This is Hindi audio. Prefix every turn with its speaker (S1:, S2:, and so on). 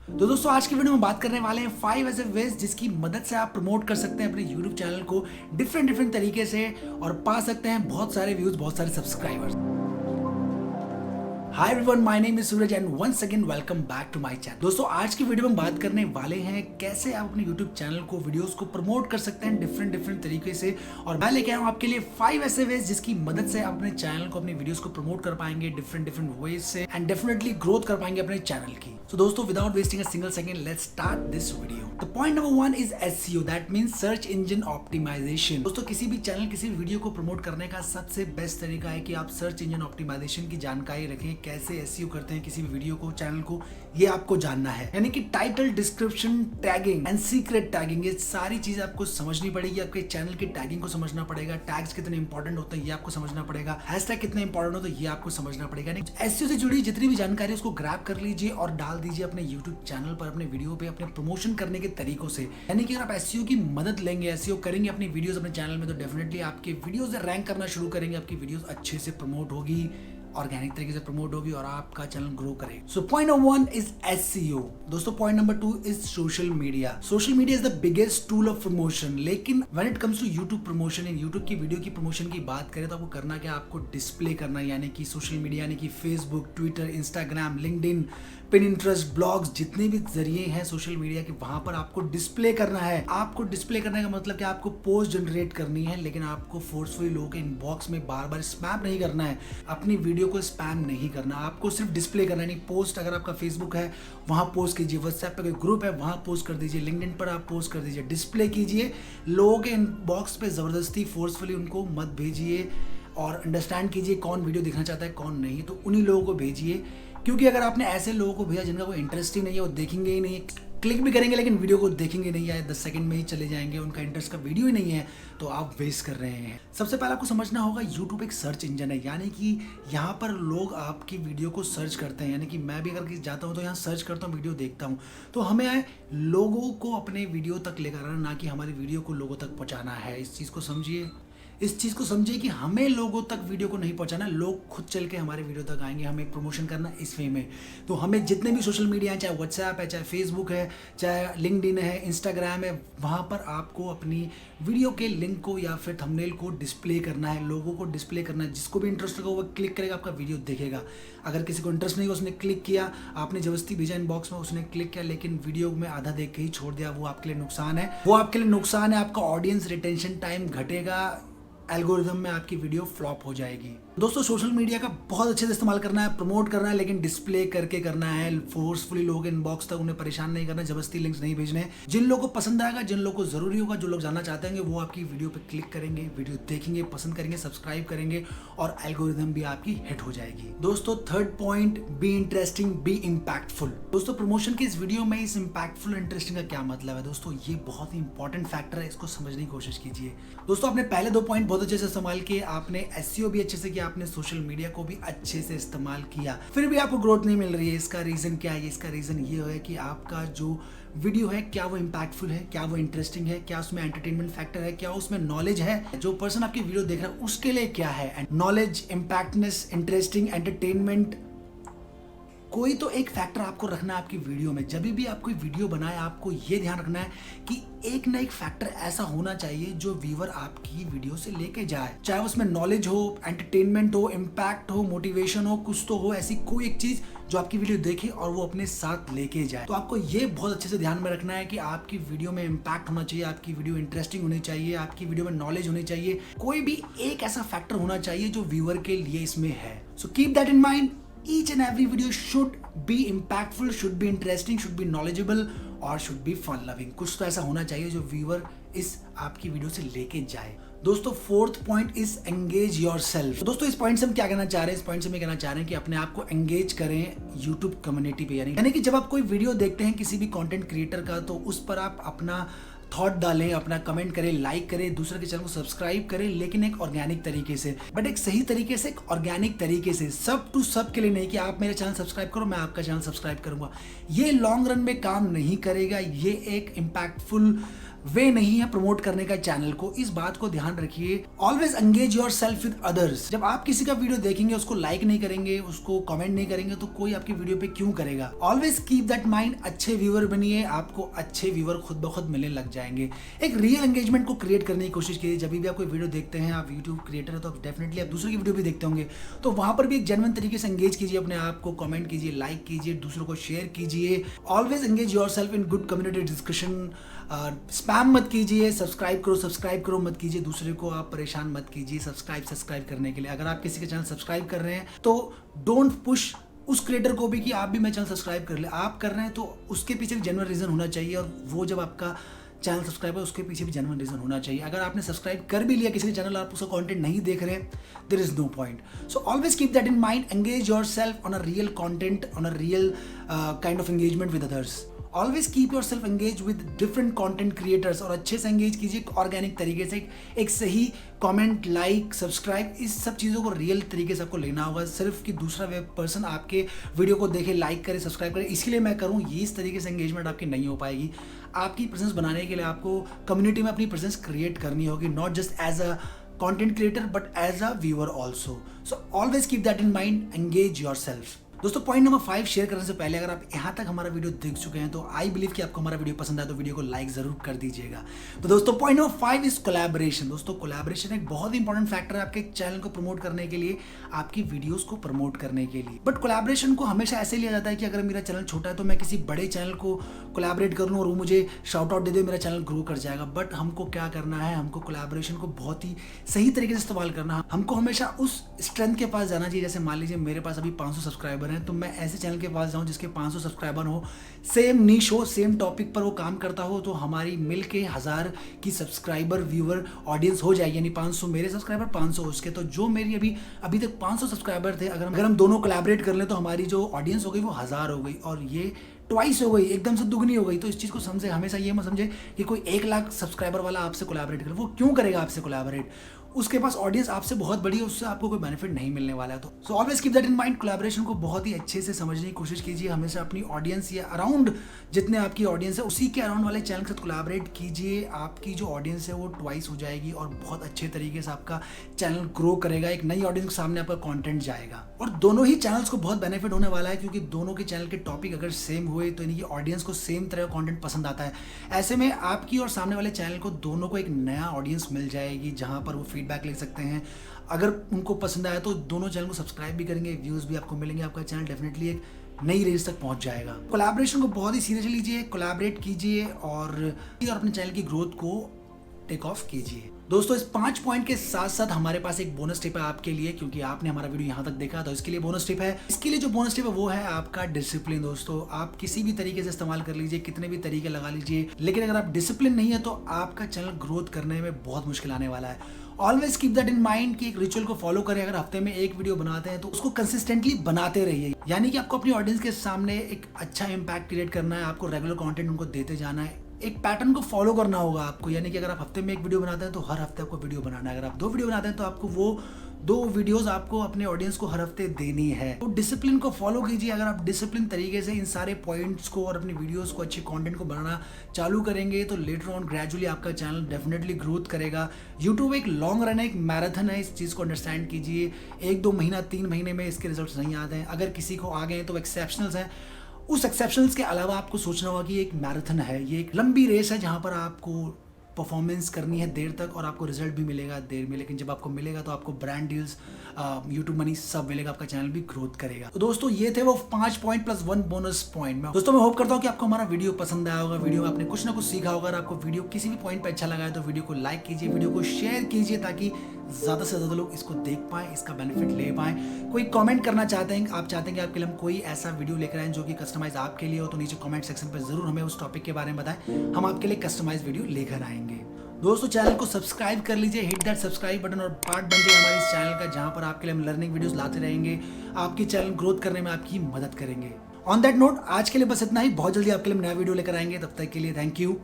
S1: तो दोस्तों आज की वीडियो में बात करने वाले हैं 5 ऐसे वेज जिसकी मदद से आप प्रमोट कर सकते हैं अपने YouTube चैनल को डिफरेंट तरीके से और पा सकते हैं बहुत सारे व्यूज, बहुत सारे subscribers. Hi everyone, my name is Suraj and once again welcome back to my channel. दोस्तों आज की वीडियो में बात करने वाले हैं कैसे आप अपने YouTube चैनल को, वीडियोस को प्रमोट कर सकते हैं डिफरेंट तरीके से। और मैं लेके आया हूं आपके लिए 5 ऐसे वेज जिसकी मदद से आप अपने चैनल को, अपने वीडियोस को प्रमोट कर पाएंगे डिफरेंट वेज से एंड डेफिनेटली ग्रोथ कर पाएंगे अपने चैनल की। तो दोस्तों without wasting a single second let's start this video. The point number 1 is SEO, that means search engine optimisation. दोस्तों किसी भी चैनल, किसी भी वीडियो को प्रमोट करने का सबसे बेस्ट तरीका है कि आप सर्च इंजन ऑप्टिमाइजेशन की जानकारी रखें, कैसे SEO करते हैं किसी भी वीडियो को, चैनल को, ये आपको जानना है। यानी कि title, description, tagging and secret tagging, ये सारी चीजें आपको समझनी पड़ेगी। आपके चैनल की टैगिंग को समझना पड़ेगा, टैग्स कितने इंपॉर्टेंट होते हैं ये आपको समझना पड़ेगा, हैशटैग कितने इंपॉर्टेंट होते हैं ये आपको समझना पड़ेगा। SEO से जुड़ी जितनी भी जानकारी है उसको ग्रैब कर लीजिए और डाल दीजिए अपने YouTube चैनल पर, अपने वीडियो पे, अपने प्रमोशन करने के तरीकों से। यानी कि अगर आप SEO की मदद लेंगे, SEO करेंगे अपनी वीडियोस अपने चैनल में, तो डेफिनेटली आपके वीडियोस रैंक करना शुरू करेंगे, आपकी वीडियोस अच्छे से प्रमोट होगी, ऑर्गेनिक तरीके से प्रमोट होगी और आपका चैनल ग्रो करेगा। So point number 1 is SEO। दोस्तों point number 2 is social media. Social media is the biggest tool of promotion, लेकिन when it comes to YouTube promotion, इन यूट्यूब की वीडियो की प्रमोशन की बात करें तो आपको करना क्या, आपको डिस्प्ले करना, यानी कि सोशल मीडिया यानी कि Facebook, Twitter, Instagram, LinkedIn, Pinterest, blogs, जितने भी जरिए हैं सोशल मीडिया के, वहां पर आपको डिस्प्ले करना है। आपको डिस्प्ले करने का मतलब कि आपको पोस्ट जनरेट करनी है, लेकिन आपको फोर्सफुली लोगों के इनबॉक्स में बार बार स्पैम नहीं करना है, अपनी वीडियो को स्पैम नहीं करना, आपको सिर्फ डिस्प्ले करना है। नहीं पोस्ट, अगर आपका फेसबुक है वहां पोस्ट कीजिए, व्हाट्सएप पे कोई ग्रुप है वहां पोस्ट कर दीजिए, लिंक्डइन पर आप पोस्ट कर दीजिए, डिस्प्ले कीजिए। लोगों के इनबॉक्स पे जबरदस्ती फोर्सफुली उनको मत भेजिए और अंडरस्टैंड कीजिए कौन वीडियो देखना चाहता है कौन नहीं, तो उन्हीं लोगों को भेजिए। क्योंकि अगर आपने ऐसे लोगों को भेजा जिनका कोई इंटरेस्ट ही नहीं है, वो देखेंगे ही नहीं, क्लिक भी करेंगे लेकिन वीडियो को देखेंगे नहीं, या 10 सेकंड में ही चले जाएंगे, उनका इंटरेस्ट का वीडियो ही नहीं है, तो आप वेस्ट कर रहे हैं। सबसे पहले आपको समझना होगा यूट्यूब एक सर्च इंजन है, यानी कि यहाँ पर लोग आपकी वीडियो को सर्च करते हैं। यानी कि मैं भी अगर जाता हूँ तो यहाँ सर्च करता हूँ, वीडियो देखता हूँ, तो हमें लोगों को अपने वीडियो तक लेकर आना, ना कि हमारी वीडियो को लोगों तक पहुँचाना है। इस चीज़ को समझिए, इस चीज़ को समझिए कि हमें लोगों तक वीडियो को नहीं पहुंचाना, लोग खुद चल के हमारे वीडियो तक आएंगे, हमें प्रमोशन करना इस वे में। तो हमें जितने भी सोशल मीडिया है, चाहे व्हाट्सएप है, चाहे फेसबुक है, चाहे लिंक्डइन है, इंस्टाग्राम है, वहाँ पर आपको अपनी वीडियो के लिंक को या फिर थंबनेल को डिस्प्ले करना है, लोगों को डिस्प्ले करना है। जिसको भी इंटरेस्ट होगा वो क्लिक करेगा, आपका वीडियो देखेगा। अगर किसी को इंटरेस्ट नहीं हो, उसने क्लिक किया, आपने जबरदस्ती भेजा इनबॉक्स में, उसने क्लिक किया लेकिन वीडियो में आधा देख के ही छोड़ दिया, वो आपके लिए नुकसान है, वो आपके लिए नुकसान है। आपका ऑडियंस रिटेंशन टाइम घटेगा, एल्गोरिथम में आपकी वीडियो फ्लॉप हो जाएगी। दोस्तों सोशल मीडिया का बहुत अच्छे से इस्तेमाल करना है, प्रमोट करना है, लेकिन डिस्प्ले करके करना है। फोर्सफुली लोगों के इनबॉक्स तक उन्हें परेशान नहीं करना, जबरदस्ती लिंक्स नहीं भेजने। जिन लोगों को पसंद आएगा, जिन लोगों को जरूरी होगा, जो लोग जानना चाहते हैं, वो आपकी वीडियो पे क्लिक करेंगे, वीडियो देखेंगे, पसंद करेंगे, सब्सक्राइब करेंगे और एल्गोरिथम भी आपकी हिट हो जाएगी। दोस्तों third point, be interesting, be impactful. दोस्तों प्रमोशन की इस वीडियो में इस इंपैक्टफुल इंटरेस्टिंग का क्या मतलब है दोस्तों, ये बहुत ही इंपॉर्टेंट फैक्टर है, इसको समझने की कोशिश कीजिए। दोस्तों आपने पहले 2 पॉइंट बहुत अच्छे से इस्तेमाल किए, आपने SEO भी अच्छे से किया, आपने सोशल मीडिया को भी अच्छे से इस्तेमाल किया, फिर भी आपको ग्रोथ नहीं मिल रही है। इसका रीजन क्या है? इसका रीजन ये है कि आपका जो वीडियो है, क्या वो इंपैक्टफुल है, क्या वो इंटरेस्टिंग है, क्या उसमें एंटरटेनमेंट फैक्टर है, क्या उसमें नॉलेज है, जो पर्सन आपकी वीडियो देख रहा है उसके लिए क्या है। नॉलेज, इंपैक्टनेस, इंटरेस्टिंग, एंटरटेनमेंट, कोई तो एक फैक्टर आपको रखना है आपकी वीडियो में। जब भी आप कोई वीडियो बनाए, आपको ये ध्यान रखना है कि एक ना एक फैक्टर ऐसा होना चाहिए जो व्यूअर आपकी वीडियो से लेके जाए, चाहे उसमें नॉलेज हो, एंटरटेनमेंट हो, इम्पैक्ट हो, मोटिवेशन हो, कुछ तो हो, ऐसी कोई एक चीज जो आपकी वीडियो देखे और वो अपने साथ लेके जाए। तो आपको ये बहुत अच्छे से ध्यान में रखना है कि आपकी वीडियो में इम्पैक्ट होना चाहिए, आपकी वीडियो इंटरेस्टिंग होनी चाहिए, आपकी वीडियो में नॉलेज होनी चाहिए, कोई भी एक ऐसा फैक्टर होना चाहिए जो व्यूअर के लिए इसमें है। So keep that in mind. Each and every video should be impactful, should be interesting, should be knowledgeable और should be fun loving। कुछ तो ऐसा होना चाहिए जो व्यूअर इस आपकी वीडियो से लेके जाए। दोस्तों fourth point is engage yourself. दोस्तों इस पॉइंट से हम क्या कहना चाह रहे हैं? इस पॉइंट से हम कहना चाह रहे हैं कि अपने आप को एंगेज करें यूट्यूब कम्युनिटी पे। यानी कि जब आप कोई वीडियो देखते हैं किसी भी कंटेंट क्रिएटर का, तो उस पर आप अपना थॉट डालें, अपना कमेंट करें, लाइक करें, दूसरे के चैनल को सब्सक्राइब करें, लेकिन एक ऑर्गेनिक तरीके से, बट एक सही तरीके से, एक ऑर्गेनिक तरीके से, सब टू सब के लिए नहीं कि आप मेरे चैनल सब्सक्राइब करो, मैं आपका चैनल सब्सक्राइब करूंगा। ये लॉन्ग रन में काम नहीं करेगा। ये एक इम्पैक्टफुल वे नहीं है प्रमोट करने का चैनल को। इस बात को ध्यान रखिए। Always engage your self with others. जब आप किसी का वीडियो देखेंगे, उसको लाइक नहीं करेंगे, उसको कमेंट नहीं करेंगे, तो कोई आपकी वीडियो पे क्यों करेगा। Always keep that mind. अच्छे व्यूअर बनिए, आपको अच्छे व्यूअर खुद ब खुद मिलने लग जाएंगे। एक रियल एंगेजमेंट को क्रिएट करने की कोशिश कीजिए। जब भी आप कोई वीडियो देखते हैं, आप यूट्यूब क्रिएटर है तो डेफिनेटली आप दूसरों की वीडियो भी देखते होंगे, तो वहां पर भी एक जेन्युइन तरीके से एंगेज कीजिए अपने आप को। कमेंट कीजिए, लाइक कीजिए, दूसरों को शेयर कीजिए। Always engage yourself in good community discussion. Spam मत कीजिए। सब्सक्राइब करो मत कीजिए। दूसरे को आप परेशान मत कीजिए सब्सक्राइब करने के लिए। अगर आप किसी के चैनल सब्सक्राइब कर रहे हैं तो डोंट पुश उस क्रिएटर को भी कि आप भी मेरे चैनल सब्सक्राइब कर ले। आप कर रहे हैं तो उसके पीछे भी जेन्युइन रीजन होना चाहिए, और वो जब आपका चैनल सब्सक्राइब है उसके पीछे भी जेन्युइन रीजन होना चाहिए। अगर आपने सब्सक्राइब कर भी लिया किसी के चैनल, आप उसका कंटेंट नहीं देख रहे, there is no point. So always keep that in mind. Engage yourself on a real content, on a real kind of engagement with others. Always keep yourself engage with different content creators, और अच्छे से एंगेज कीजिए ऑर्गेनिक तरीके से। एक सही कमेंट, लाइक, सब्सक्राइब, इस सब चीज़ों को रियल तरीके से आपको लेना होगा। सिर्फ कि दूसरा पर्सन आपके वीडियो को देखे, लाइक करे, सब्सक्राइब करे, इसलिए मैं करूँ, ये इस तरीके से एंगेजमेंट आपकी नहीं हो पाएगी। आपकी प्रेजेंस बनाने के लिए आपको कम्युनिटी में अपनी प्रेजेंस क्रिएट करनी होगी, not just as a content creator but as a viewer also. So always keep that in mind. Engage yourself. दोस्तों, पॉइंट नंबर 5 शेयर करने से पहले, अगर आप यहाँ तक हमारा वीडियो देख चुके हैं तो आई बिलीव कि आपको हमारा वीडियो पसंद आया तो वीडियो को लाइक जरूर कर दीजिएगा। तो दोस्तों, पॉइंट नंबर 5 इज कोलैबोरेशन। दोस्तों, कोलैबोरेशन एक बहुत ही इंपॉर्टेंट फैक्टर है आपके चैनल को प्रमोट करने के लिए, आपकी वीडियोस को प्रमोट करने के लिए। बट कोलैबोरेशन को हमेशा ऐसे लिया जाता है कि अगर मेरा चैनल छोटा है तो मैं किसी बड़े चैनल को कोलैबोरेट कर लूँ और वो मुझे शाउट आउट दे दे, मेरा चैनल ग्रो कर जाएगा। बट हमको क्या करना है, हमको कोलैबोरेशन को बहुत ही सही तरीके से इस्तेमाल करना है। हमको हमेशा उस स्ट्रेंथ के पास जाना चाहिए। जैसे मान लीजिए मेरे पास अभी 500 सब्सक्राइबर हैं, तो मैं ऐसे चैनल के पास जाऊं जिसके 500 सब्सक्राइबर हो, सेम नीश हो, सेम टॉपिक पर वो काम करता हो, तो हमारी मिल के 1000 की सब्सक्राइबर, व्यूअर, ऑडियंस हो जाएगी। यानी 500 मेरे सब्सक्राइबर, 500 उसके। तो जो मेरी अभी तक 500 सब्सक्राइबर थे, अगर हम दोनों कोलैबोरेट कर लें तो हमारी जो ऑडियंस हो गई वो 1000 हो गई, और ये ट्वाइस हो गई, एकदम से दुगनी हो गई। तो इस चीज़ को समझे, हमेशा ये मत समझे कि कोई 1 लाख सब्सक्राइबर वाला आपसे कोलैबोरेट करे। वो क्यों करेगा आपसे कोलैबोरेट? उसके पास ऑडियंस आपसे बहुत बड़ी है, उससे आपको कोई बेनिफिट नहीं मिलने वाला है। तो सो always keep that in mind. Collaboration को बहुत ही अच्छे से समझने की कोशिश कीजिए। हमेशा अपनी ऑडियंस या अराउंड जितने आपकी ऑडियंस है उसी के अराउंड वाले चैनल के साथ कोलैबोरेट कीजिए। आपकी जो ऑडियंस है वो ट्वाइस हो जाएगी और बहुत अच्छे तरीके से आपका चैनल ग्रो करेगा। एक नई ऑडियंस के सामने आपका कंटेंट जाएगा, और दोनों ही चैनल्स को बहुत बेनिफिट होने वाला है, क्योंकि दोनों के चैनल के टॉपिक अगर सेम हुए तो इनकी ऑडियंस को सेम तरह का कंटेंट पसंद आता है। ऐसे में आपकी और सामने वाले चैनल को दोनों को एक नया ऑडियंस मिल जाएगी, जहां पर वो फीडबैक ले सकते हैं। अगर उनको पसंद आया तो दोनों चैनल को सब्सक्राइब भी करेंगे, व्यूज भी आपको मिलेंगे, आपका चैनल डेफिनेटली एक नई रेंज तक पहुंच जाएगा। कोलैबोरेशन को बहुत ही सीरियसली लीजिए, कोलैबोरेट कीजिए और अपने चैनल की ग्रोथ को टेक ऑफ कीजिए। दोस्तों, इस 5 पॉइंट के साथ साथ हमारे पास एक बोनस टिप है आपके लिए, क्योंकि आपने हमारा वीडियो यहाँ तक देखा तो इसके लिए बोनस टिप है। इसके लिए जो बोनस टिप है वो है आपका डिसिप्लिन। दोस्तों, आप किसी भी तरीके से इस्तेमाल कर लीजिए, कितने भी तरीके लगा लीजिए, लेकिन अगर आप डिसिप्लिन नहीं है तो आपका चैनल ग्रोथ करने में बहुत मुश्किल आने वाला है। Always keep that in mind कि एक रिचुअल को फॉलो करें। अगर हफ्ते में एक वीडियो बनाते हैं तो उसको कंसिस्टेंटली बनाते रहिए। यानी कि आपको अपनी ऑडियंस के सामने एक अच्छा इंपैक्ट क्रिएट करना है, आपको रेगुलर कंटेंट उनको देते जाना है, एक पैटर्न को फॉलो करना होगा आपको। यानी कि अगर आप हफ्ते में एक वीडियो बनाते हैं तो हर हफ्ते आपको वीडियो बनाना है। अगर आप 2 वीडियो बनाते हैं तो आपको वो 2 वीडियोस आपको अपने ऑडियंस को हर हफ्ते देनी है। तो डिसिप्लिन को फॉलो कीजिए। अगर आप डिसिप्लिन तरीके से इन सारे पॉइंट्स को और अपनी वीडियोस को, अच्छे कंटेंट को बनाना चालू करेंगे तो लेटर ऑन ग्रेजुअली आपका चैनल डेफिनेटली ग्रोथ करेगा। यूट्यूब एक लॉन्ग रन है, एक मैराथन है, इस चीज़ को अंडरस्टैंड कीजिए। 1-2 महीना, 3 महीने में इसके रिजल्ट नहीं आते हैं। अगर किसी को आ गए तो एक्सेप्शनल्स हैं। उस एक्सेप्शनल्स के अलावा आपको सोचना होगा कि एक मैराथन है, ये एक लंबी रेस है जहाँ पर आपको परफॉर्मेंस करनी है देर तक और आपको रिजल्ट भी मिलेगा देर में, लेकिन जब आपको मिलेगा तो आपको ब्रांड डील्स, यूट्यूब मनी सब मिलेगा, आपका चैनल भी ग्रोथ करेगा। तो दोस्तों, ये थे वो 5 पॉइंट प्लस 1 बोनस पॉइंट। दोस्तों, मैं होप करता हूँ कि आपको हमारा वीडियो पसंद आया होगा। वीडियो में आपने कुछ ना कुछ सीखा होगा। अगर आपको वीडियो किसी भी पॉइंट पर अच्छा लगा है तो वीडियो को लाइक कीजिए, वीडियो को शेयर कीजिए, ताकि ज़्यादा से ज़्यादा लोग इसको देख पाएँ, इसका बेनिफिट ले पाएँ। कोई कमेंट करना चाहते हैं, आप चाहते हैं कि आपके लिए हम कोई ऐसा वीडियो लेकर आएँ जो कि कस्टमाइज आपके लिए हो, तो नीचे कमेंट सेक्शन पर ज़रूर हमें उस टॉपिक के बारे में बताएं। हम आपके लिए कस्टमाइज वीडियो लेकर आएंगे। दोस्तों, चैनल को सब्सक्राइब कर लीजिए, हिट दैट सब्सक्राइब बटन और पार्ट बन जाइए हमारे इस चैनल का, जहां पर आपके लिए हम लर्निंग वीडियोस लाते रहेंगे, आपकी चैनल ग्रोथ करने में आपकी मदद करेंगे। ऑन दैट नोट, आज के लिए बस इतना ही। बहुत जल्दी आपके लिए हम नया वीडियो लेकर आएंगे। तब तक के लिए थैंक यू।